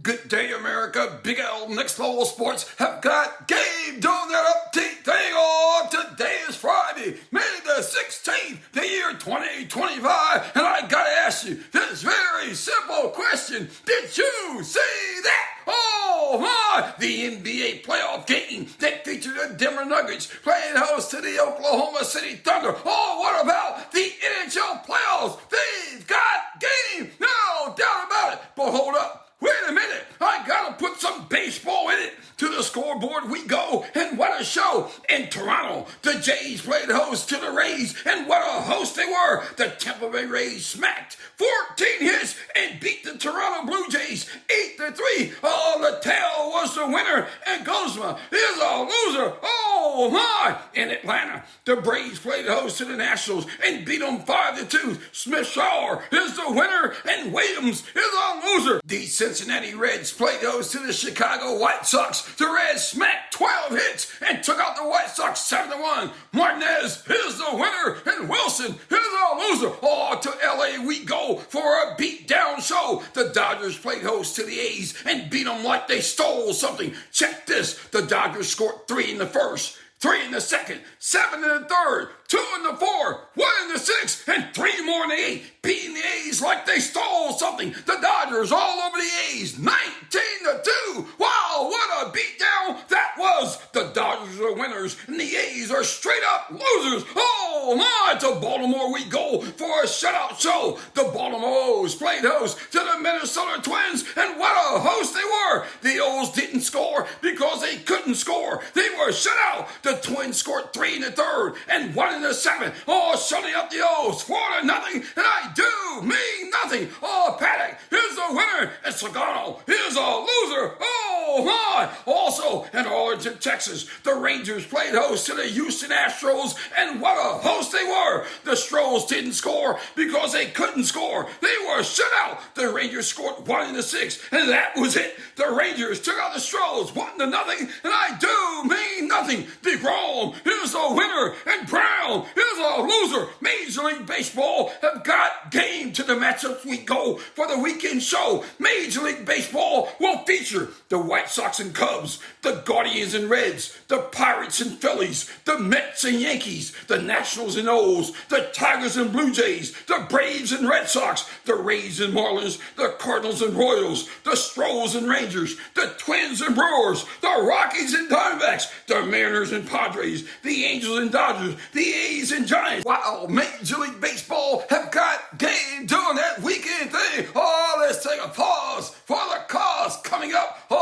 Good day, America. Big L Nextlevel Sports have got game doing that update thing on. Today is Friday, May the 16th, the year 2025. And I gotta ask you this very simple question. Did you see that? Oh my! The NBA playoff game that featured the Denver Nuggets playing host to the Oklahoma City Thunder. Oh, what about the NHL playoffs? They've got game, no doubt about it. But hold up. Wait a minute, I gotta put some baseball in it. To the scoreboard we go, and what a show. In Toronto, the Jays played host to the Rays, and what a host they were. The Tampa Bay Rays smacked 14 hits and beat the Toronto Blue Jays 8-3. Oh, the tail was the winner, and Guzma is a loser. Oh my! In Atlanta, the Braves played host to the Nationals and beat them 5-2. Smith-Shawver is the winner, and Williams is a loser. The Cincinnati Reds played host to the Chicago White Sox. The Reds smacked 12 hits and took out the White Sox 7-1. Martinez is the winner, and Wilson is a loser. Oh, to LA we go for a beat-down show. The Dodgers played host to the A's and beat them like they stole something. Check this. The Dodgers scored 3 in the first, 3 in the second, 7 in the third, 2 in the fourth, 1 in the sixth, and 3 more in the eighth, beating the A's like they stole something. The Dodgers all over the A's, 19-2. Wow, what a beatdown that was. The Dodgers are winners, and the A's are straight up losers. Oh my, to Baltimore we go for a shutout show. The Baltimore O's played host to the Minnesota Twins, and what a host they were. The O's didn't score because they couldn't score. They were shut out. The Twins scored 3 in the third and 1 in the seventh. Oh, shutting up the O's 4-0, and I do mean nothing. Oh, Paddock is the winner, and Sagano is a loser. Oh my! Also in Arlington, Texas, the Rangers played host to the Houston Astros, and what a host they were. The Stros didn't score because they couldn't score. They were shut out. The Rangers scored 1 in the sixth, and that was it. The Rangers took out the Stros 1-0, and I do mean nothing. DeGrom is the winner, and Brown is a loser. Major League Baseball have got game. To the matchups we go for the weekend show. Major League Baseball will feature the White Sox and Cubs, the Guardians and Reds, the Pirates and Phillies, the Mets and Yankees, the Nationals and O's, the Tigers and Blue Jays, the Braves and Red Sox, the Rays and Marlins, the Cardinals and Royals, the Stros and Rangers, the Twins and Brewers, the Rockies and Diamondbacks, the Mariners and Padres, the Angels and Dodgers, the A's and Giants. Wow, Major League Baseball have got game doing that weekend thing. Oh, let's take a pause for the cause. Coming up, the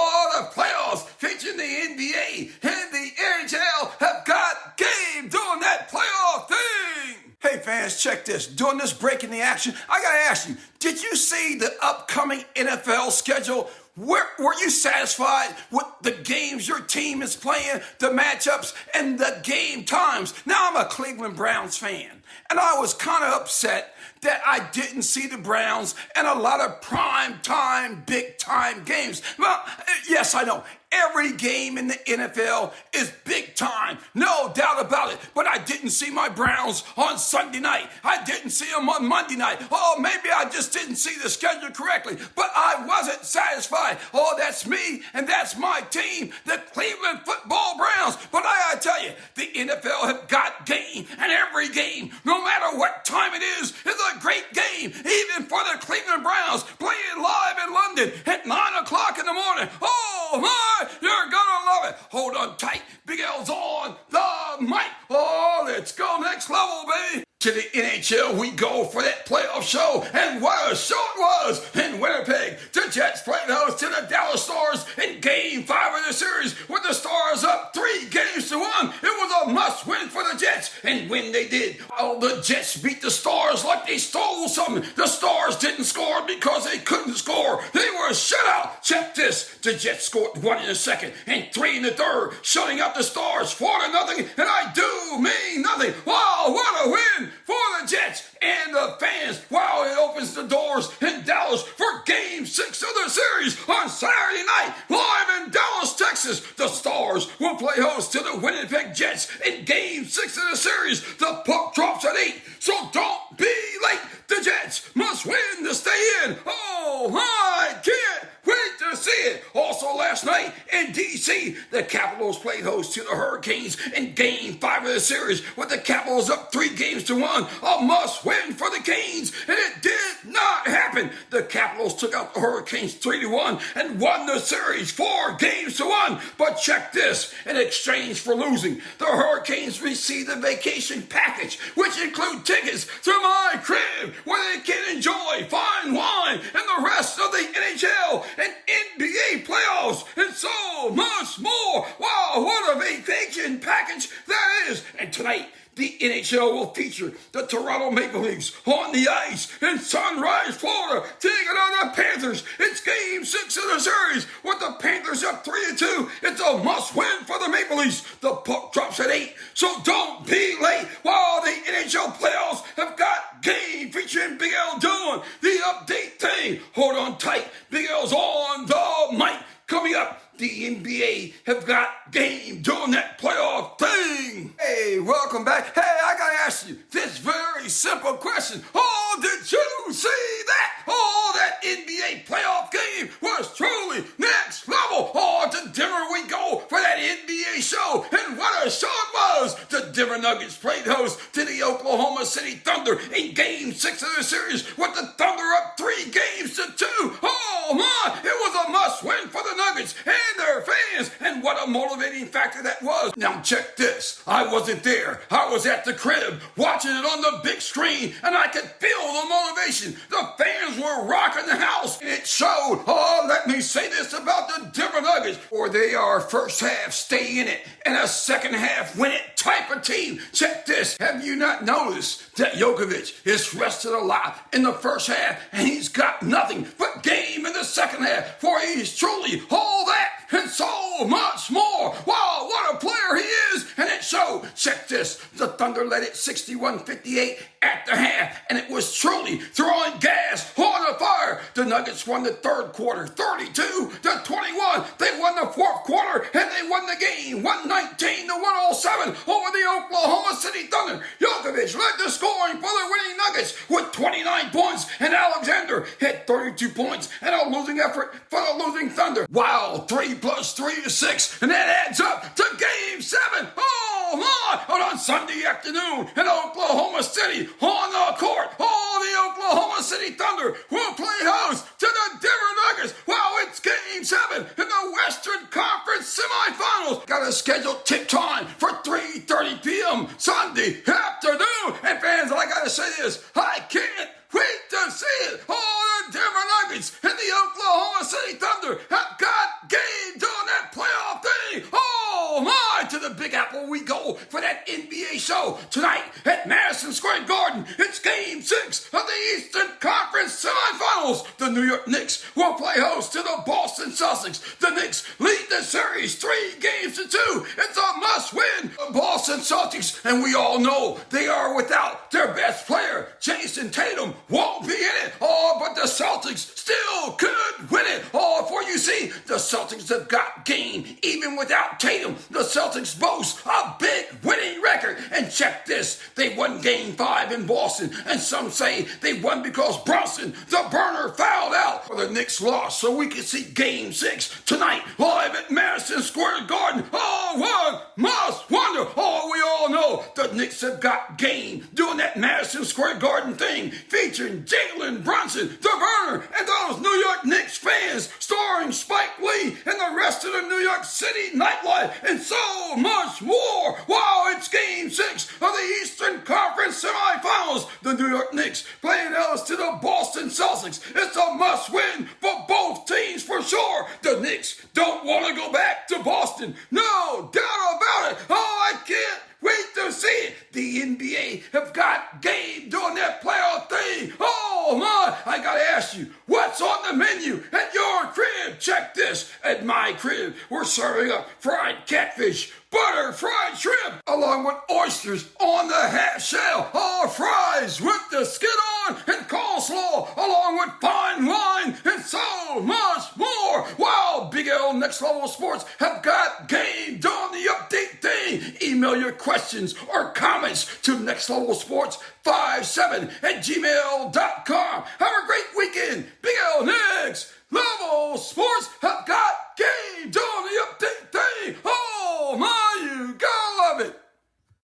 playoffs featuring the NBA and the NHL have got game doing that playoff thing. Hey fans, check this. During this break in the action, I gotta ask you, did you see the upcoming NFL schedule? Were you satisfied with the games your team is playing, the matchups, and the game times? Now, I'm a Cleveland Browns fan, and I was kind of upset that I didn't see the Browns and a lot of prime time, big time games. Well, yes, I know. Every game in the NFL is big time, no doubt about it. But I didn't see my Browns on Sunday night. I didn't see them on Monday night. Oh, maybe I just didn't see the schedule correctly. But I wasn't satisfied. Oh, that's me and that's my team, the Cleveland Football Browns. But I gotta tell you, the NFL have got game, and every game, no matter what time it is a great game. Even for the Cleveland Browns playing live in London at 9 o'clock in the morning. Oh my! You're gonna love it. Hold on tight. Big L's on the mic. Oh, let's go next level, baby. To the NHL we go for that playoff show, and what a show it was in Winnipeg. The Jets played host to the Dallas Stars in Game 5 of the series, with the Stars up 3-1. It was a must-win for the Jets, and when they did, the Jets beat the Stars like they stole something. The Stars didn't score because they couldn't score. They were shut out. Check this. The Jets scored 1 in the second and 3 in the third, shutting out the Stars 4-0, and I do mean nothing. Wow, what a win for the Jets and the fans. Wow, it opens the doors in Dallas for Game 6 of the series on Saturday night, live in Dallas, Texas. The Stars will play host to the Winnipeg Jets in Game 6 of the series. The puck drops at 8, so don't be late. The Jets must win to stay in. Oh, I can't wait to to see it. Also last night in D.C., the Capitals played host to the Hurricanes in Game 5 of the series, with the Capitals up 3-1. A must-win for the Canes, and it did not happen. The Capitals took out the Hurricanes 3-1 and won the series 4-1. But check this, in exchange for losing, the Hurricanes received a vacation package, which include tickets to my crib, where they can enjoy fine wine and the rest of the NHL and NBA playoffs and so much more. Wow, what a vacation package that is. And tonight, the NHL will feature the Toronto Maple Leafs on the ice in Sunrise, Florida, taking on the Panthers. It's Game 6 of the series. With the Panthers up 3-2, it's a must-win for the Maple Leafs. The puck drops at 8, so don't be late. While the NHL playoffs have got game featuring Big L doing the update thing. Hold on tight. Big L's on the mic. Coming up, the NBA have got game doing that playoff thing. Hey, welcome back. Hey, I gotta ask you this very simple question. Oh, did you see that? Oh, that NBA playoff game was truly next level. Oh, to Denver we go for that NBA show. And what a show it was. The Denver Nuggets played host to the Oklahoma City Thunder in Game 6 of the series, with the Thunder up 3-2. Oh, my, it was a must-win for the Nuggets and their fans, and what a motivating factor that was. Now check this. I wasn't there. I was at the crib watching it on the big screen, and I could feel the motivation. The fans were rocking the house, and it showed. Oh, let me say this about the Denver Nuggets, or they are first half stay in it and a second half win it type of team. Check this. Have you not noticed that Jokic is rested a lot in the first half, and he's got nothing but game in the second half, for he's truly all that and so much more. Wow, what a player he is, and it showed. Check this. The Thunder led it 61-58 at the half, and it was truly throwing gas on the fire. The Nuggets won the third quarter 32-21. They won the fourth quarter, and they won the game 119-107 over the Oklahoma City Thunder. Jokic led the scoring for the winning Nuggets with 29 points, and Alexander hit 32 points and a losing effort for the losing Thunder. Wow, 3 + 3 is 6, and that adds up to Game 7. Oh my! And on Sunday afternoon in Oklahoma City, on the court, the Oklahoma City Thunder will play host to the Denver Nuggets. Wow, it's Game 7 in the Western Conference semifinals. Got a scheduled tip time for 3:30 p.m. Sunday afternoon. And fans, I gotta say this, I can't wait to see it. The Denver Nuggets and the Oklahoma City Thunder have got game doing that playoff thing. Oh my, to the Big Apple we go for that NBA show tonight at Madison Square Garden. It's Game 6 of the Eastern Conference semifinals. The New York Knicks will play host to the Boston Celtics. The Knicks lead the series 3-2. It's a must-win. The Boston Celtics, and we all know they are without their best player. Jason Tatum won't be in it. But the Celtics still could win it. For you see, the Celtics have got game even without Tatum. The Celtics boast a big winning record. And check this, they won Game 5 in Boston, and some say they won because Brunson, the burner, fouled out. The Knicks lost, so we can see Game 6 tonight live at Madison Square Garden. One must wonder. We all know the Knicks have got game doing that Madison Square Garden thing, featuring Jalen Brunson, the burner, and those New York Knicks fans, starring Spike Lee and the rest of the New York City nightlife, and so much more. Wow, it's Game 6 of the Eastern Conference semifinals. The New York Knicks playing host to the Boston Celtics. It's a must-win for both teams for sure. The Knicks don't want to go back to Boston. No doubt about it. I can't wait to see it. The NBA have got game doing that playoff thing. Oh my, I gotta ask you, what's on the menu at your crib? Check this. At my crib, we're serving up fried catfish, butter fried shrimp, along with oysters on the half shell, fries with the skin on, and coleslaw, along with fine wine, and so much more. Wow, Big L Nextlevel Sports have got game doing the update thing. Email your questions or comments to nextlevelsports57@gmail.com. Have a great weekend. Big L Next Level Sports